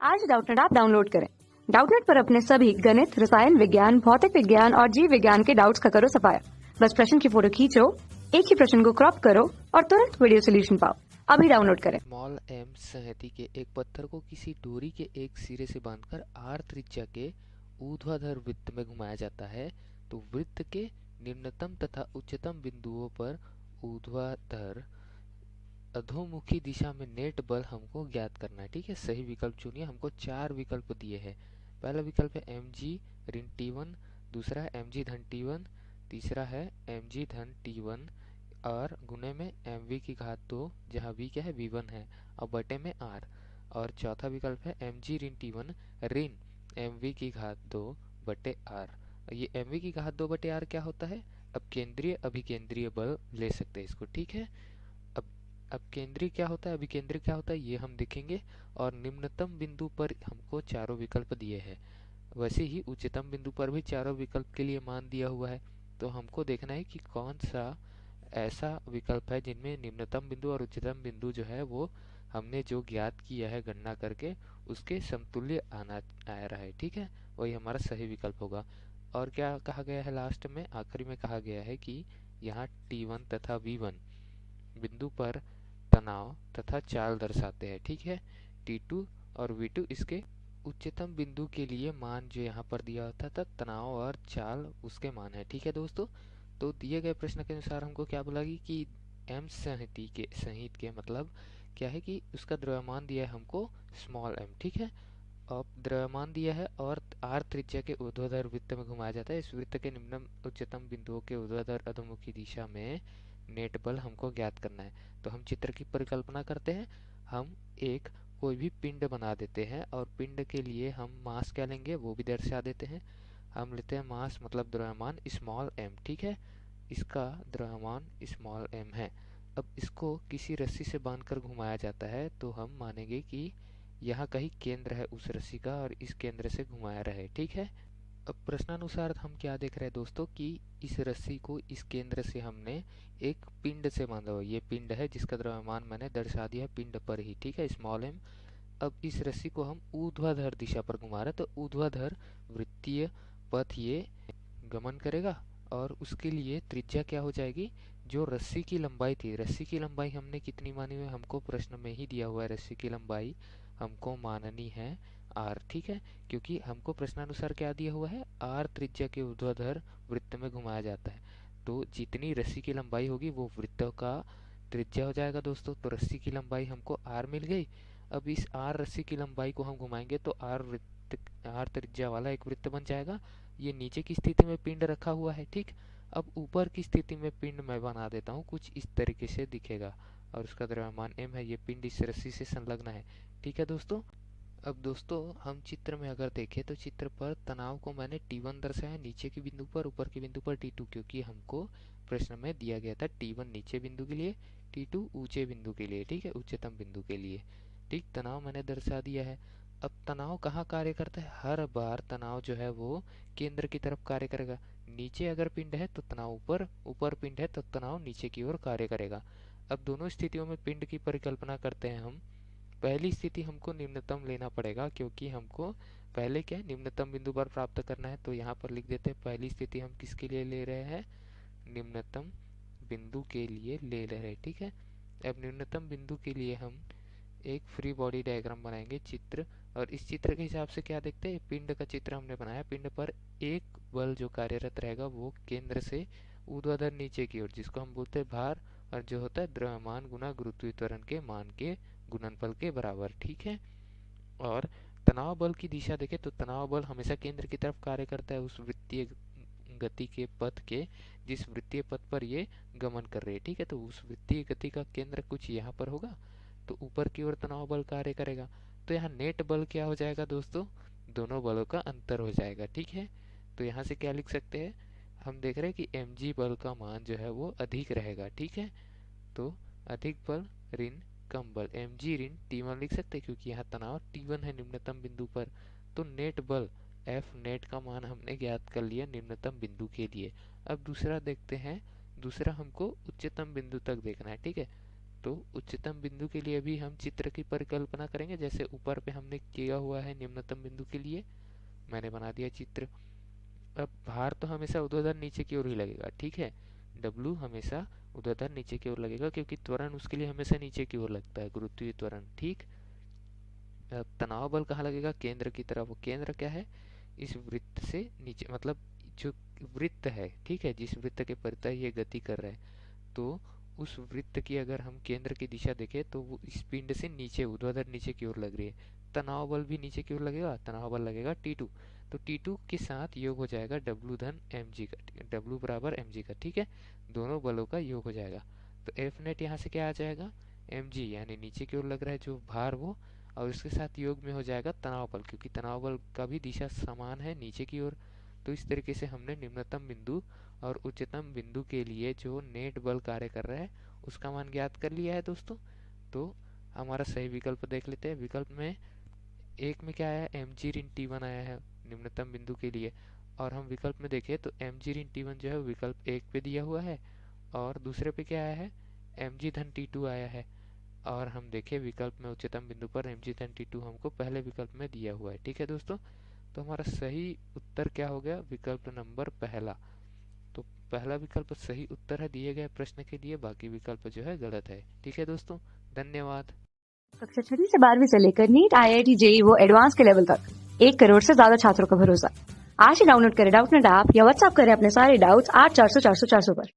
आज Doubtnut app download करें। Doubtnut पर अपने सभी गणित, रसायन विज्ञान, भौतिक विज्ञान और जीव विज्ञान के डाउट्स का करो सफाया। बस प्रश्न की फोटो खींचो, एक ही प्रश्न को क्रॉप करो और तुरंत वीडियो सोल्यूशन पाओ। अभी डाउनलोड करें। स्मॉल एम संहति के एक पत्थर को किसी डोरी के एक सिरे से बांधकर आर त्रिज्या के ऊर्ध्वाधर वृत्त में घुमाया जाता है, तो वृत्त के निम्नतम तथा उच्चतम बिंदुओं पर ऊर्ध्वाधर अधोमुखी दिशा में नेट बल हमको ज्ञात करना है। ठीक है, सही विकल्प चुनिए। हमको 4 विकल्प दिए हैं। पहला विकल्प है mg ऋण t1, दूसरा है mg धन t1, तीसरा है mg धन t1 और गुणे में mv की घात 2, जहाँ v क्या है, v1 है, और बटे में r। और चौथा विकल्प है mg ऋण t1 ऋण mv की घात 2 बटे r। ये mv की घात 2 बटे r क्या होता है? अब केंद्रीय अभिकेंद्रीय बल ले सकते हैं इसको। ठीक है, अब केंद्रीय क्या होता है, अभिकेंद्रीय क्या होता है, ये हम देखेंगे। और निम्नतम बिंदु पर हमको चारों विकल्प दिए हैं। वैसे ही उच्चतम बिंदु पर भी चारों विकल्प के लिए मान दिया हुआ है। तो हमको देखना है कि कौन सा ऐसा विकल्प है जिनमें निम्नतम बिंदु और उच्चतम बिंदु जो है वो हमने जो ज्ञात किया है गणना करके उसके समतुल्य आ रहा है। ठीक है, वही हमारा सही विकल्प होगा। और क्या कहा गया है लास्ट में, आखिरी में कहा गया है कि यहाँ T1 तथा V1 बिंदु पर तनाव तथा चाल दर्शाते हैं। ठीक है, T2 और V2 इसके उच्चतम बिंदु के लिए मान जो यहाँ पर दिया होता था, तनाव और चाल उसके मान है। ठीक है दोस्तों, तो दिए गए प्रश्न के अनुसार हमको क्या बोला कि एम संहित के मतलब क्या है कि उसका द्रव्यमान दिया है हमको स्मॉल एम। ठीक है, अब द्रव्यमान दिया है और आर त्रिज्या के ऊर्ध्वाधर वृत्त में घुमाया जाता है। इस वृत्त के निम्न उच्चतम बिंदुओं के ऊर्ध्वाधर अधोमुखी दिशा में नेट बल हमको ज्ञात करना है। तो हम चित्र की परिकल्पना करते हैं। हम एक कोई भी पिंड बना देते हैं और पिंड के लिए हम मास क्या लेंगे वो भी दर्शा देते हैं। हम लेते हैं मास मतलब द्रव्यमान स्मॉल एम। ठीक है, इसका द्रव्यमान स्मॉल एम है। अब इसको किसी रस्सी से बांधकर घुमाया जाता है, तो हम मानेंगे कि यहाँ कहीं केंद्र है उस रस्सी का और इस केंद्र से घुमाया रहे। ठीक है, अब प्रश्नानुसार हम क्या देख रहे हैं दोस्तों कि इस रस्सी को इस केंद्र से हमने एक पिंड से बांधा हुआ। ये पिंड है जिसका द्रव्यमान मैंने दर्शा दिया है पिंड पर ही। ठीक है, स्मॉल एम। अब इस रस्सी को हम ऊर्ध्वाधर दिशा पर घुमा रहे हैं, तो ऊर्ध्वाधर वृत्तीय पथ ये गमन करेगा और उसके लिए त्रिज्या क्या हो जाएगी, जो रस्सी की लंबाई थी। रस्सी की लंबाई हमने कितनी मानी हुई है, हमको प्रश्न में ही दिया हुआ है। रस्सी की लंबाई हमको माननी है आर। ठीक है, क्योंकि हमको प्रश्नानुसार क्या दिया हुआ है, आर त्रिज्या के ऊर्ध्वाधर वृत्त में घुमाया जाता है। तो जितनी रस्सी की लंबाई होगी वो वृत्त का त्रिज्या हो जाएगा दोस्तों। तो रस्सी की लंबाई हमको आर मिल गई। अब इस आर रस्सी की लंबाई को हम घुमाएंगे तो आर त्रिज्या वाला एक वृत्त बन जाएगा। ये नीचे की स्थिति में पिंड रखा हुआ है। ठीक, अब ऊपर की स्थिति में पिंड मैं बना देता हूँ, कुछ इस तरीके से दिखेगा और उसका द्रव्यमान m है। ये पिंड इस रस्सी से संलग्न है। ठीक है दोस्तों, अब दोस्तों हम चित्र में अगर देखें तो चित्र पर तनाव को मैंने T1 दर्शाया नीचे के बिंदु पर, ऊपर के बिंदु पर T2, क्योंकि हमको प्रश्न में दिया गया था T1 नीचे बिंदु के लिए, T2 ऊंचे बिंदु के लिए। ठीक है, उच्चतम बिंदु के लिए। ठीक, तनाव मैंने दर्शा दिया है। अब तनाव कहाँ कार्य करता है, हर बार तनाव जो है वो केंद्र की तरफ कार्य करेगा। नीचे अगर पिंड है तो तनाव ऊपर, ऊपर पिंड है तो तनाव नीचे की ओर कार्य करेगा। अब दोनों स्थितियों में पिंड की परिकल्पना करते हैं हम। पहली स्थिति हमको निम्नतम लेना पड़ेगा, क्योंकि हमको पहले क्या है, निम्नतम बिंदु पर प्राप्त करना है। तो यहाँ पर लिख देते हैं पहली स्थिति हम किसके लिए ले रहे हैं, निम्नतम बिंदु के लिए ले रहे हैं। ठीक है, अब निम्नतम बिंदु के लिए हम एक फ्री बॉडी डायग्राम बनाएंगे चित्र। और इस चित्र के हिसाब से क्या देखते हैं, पिंड का चित्र हमने बनाया। पिंड पर एक बल जो कार्यरत रहेगा वो केंद्र से ऊर्ध्वाधर नीचे की ओर, जिसको हम बोलते हैं भार, और जो होता है द्रव्यमान गुना गुरुत्वीय त्वरण के मान के गुणनफल के बराबर। ठीक है, और तनाव बल की दिशा देखें तो तनाव बल हमेशा केंद्र की तरफ कार्य करता है, उस वृत्तीय गति के पथ के जिस वृत्तीय पथ पर ये गमन कर रही है। ठीक है, तो उस वृत्तीय गति का केंद्र कुछ यहाँ पर होगा, तो ऊपर की ओर तनाव बल कार्य करेगा। तो यहाँ नेट बल क्या हो जाएगा दोस्तों, दोनों बलों का अंतर हो जाएगा। ठीक है, तो यहाँ से क्या लिख सकते हैं, हम देख रहे हैं कि mg बल का मान जो है वो अधिक रहेगा। ठीक है, तो अधिक बल ऋण कम बल mg ऋण T1 लिख सकते हैं, क्योंकि यहाँ तनाव T1 है निम्नतम बिंदु पर। तो नेट बल F नेट का मान हमने ज्ञात कर लिया निम्नतम बिंदु के लिए। अब दूसरा देखते हैं, दूसरा हमको उच्चतम बिंदु तक देखना है। ठीक है, तो उच्चतम बिंदु के लिए भी हम चित्र की परिकल्पना करेंगे, जैसे ऊपर पे हमने किया हुआ है निम्नतम बिंदु के लिए मैंने बना दिया चित्र। अब भार तो हमेशा ऊर्ध्वाधर नीचे की ओर ही लगेगा, ठीक है। W हमेशा ऊर्ध्वाधर नीचे की ओर लगेगा क्योंकि त्वरण उसके लिए हमेशा नीचे की ओर लगता है, गुरुत्वीय त्वरण, ठीक। तनाव बल कहाँ लगेगा? केंद्र की तरफ। वो केंद्र क्या है? इस वृत्त से नीचे, मतलब जो वृत्त है, ठीक है, जिस वृत्त के परितः ये गति कर रहा है, तो उस वृत्त की अगर हम केंद्र की दिशा देखें तो वो इस पिंड से नीचे ऊर्ध्वाधर नीचे की ओर लग रही है। तनाव बल भी नीचे की ओर लगेगा, तनाव बल लगेगा T2। तो T2 के साथ योग हो जाएगा W धन mg का, W बराबर mg का, ठीक है। दोनों बलों का योग हो जाएगा। तो F नेट यहाँ से क्या आ जाएगा? mg, यानी नीचे की ओर लग रहा है जो भार वो, और इसके साथ योग में हो जाएगा तनाव बल, क्योंकि तनाव बल का भी दिशा समान है नीचे की ओर। तो इस तरीके से हमने निम्नतम बिंदु और उच्चतम बिंदु के लिए जो नेट बल कार्य कर रहा है उसका मान ज्ञात कर लिया है दोस्तों। तो हमारा सही विकल्प देख लेते हैं। विकल्प में एक में क्या आया? mg ऋण T1 आया है निम्नतम बिंदु के लिए, और हम विकल्प में देखें तो mg ऋण T1 जो है विकल्प एक पे दिया हुआ है, और दूसरे पे क्या आया है? mg धन T2 आया है। और हम देखें विकल्प में उच्चतम बिंदु पर mg धन T2 हमको पहले विकल्प में दिया हुआ है, ठीक है दोस्तों। तो हमारा सही उत्तर क्या हो गया? विकल्प नंबर पहला। तो पहला विकल्प सही उत्तर है दिए गए प्रश्न के लिए, बाकी विकल्प जो है गलत है, ठीक है दोस्तों। धन्यवाद। कक्षा 6 से 12वीं से लेकर नीट, IIT, JEE वो एडवांस के लेवल तक 1 करोड़ से ज्यादा छात्रों का भरोसा। आज ही डाउनलोड करें डाउटनेट ऐप या व्हाट्सएप करें अपने सारे डाउट्स 8400 400 400 पर।